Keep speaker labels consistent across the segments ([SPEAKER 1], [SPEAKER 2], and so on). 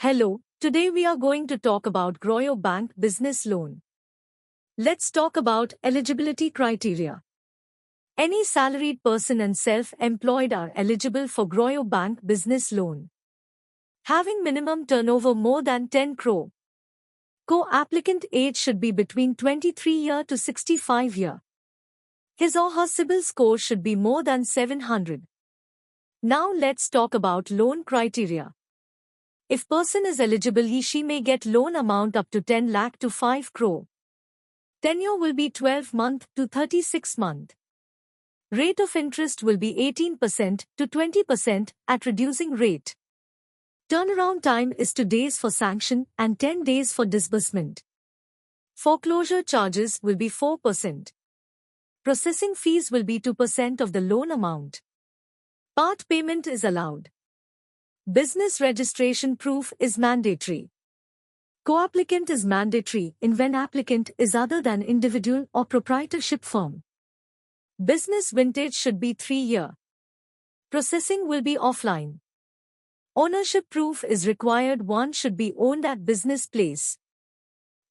[SPEAKER 1] Hello, today we are going to talk about Groyyo Bank business loan. Let's talk about eligibility criteria. Any salaried person and self-employed are eligible for Groyyo Bank business loan. Having minimum turnover more than 10 crore. Co-applicant age should be between 23 year to 65 year. His or her CIBIL score should be more than 700. Now let's talk about loan criteria. If person is eligible, she may get loan amount up to 10 lakh to 5 crore. Tenure will be 12 month to 36 month. Rate of interest will be 18% to 20% at reducing rate. Turnaround time is 2 days for sanction and 10 days for disbursement. Foreclosure charges will be 4%. Processing fees will be 2% of the loan amount. Part payment is allowed. Business registration proof is mandatory. Co-applicant is mandatory when applicant is other than individual or proprietorship firm. Business vintage should be 3 year. Processing will be offline. Ownership proof is required. One should be owned at business place.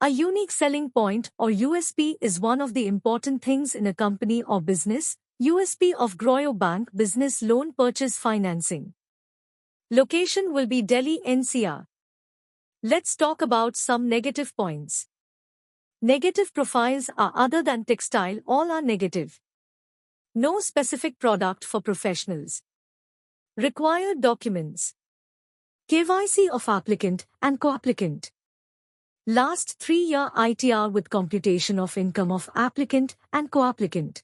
[SPEAKER 1] A unique selling point or USP is one of the important things in a company or business. USP of Groyyo Bank business loan purchase financing. Location will be Delhi NCR. Let's talk about some negative points. Negative profiles are other than textile, all are negative. No specific product for professionals. Required documents. KYC of applicant and co-applicant. Last 3-year ITR with computation of income of applicant and co-applicant.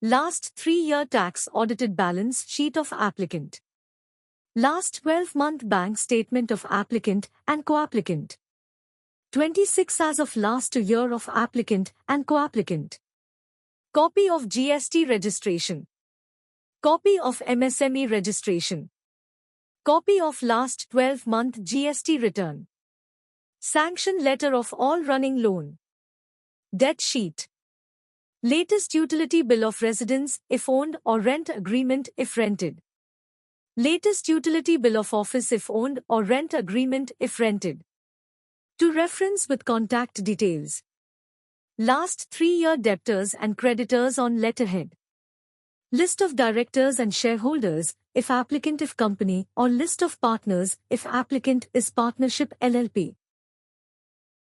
[SPEAKER 1] Last 3-year tax audited balance sheet of applicant. Last 12-month bank statement of applicant and co-applicant. 26 as of last year of applicant and co-applicant. Copy of GST registration. Copy of MSME registration. Copy of last 12-month GST return. Sanction letter of all running loan. Debt sheet. Latest utility bill of residence if owned or rent agreement if rented. Latest utility bill of office if owned or rent agreement if rented. To reference with contact details. Last 3-year debtors and creditors on letterhead. List of directors and shareholders if applicant if company or list of partners if applicant is partnership LLP.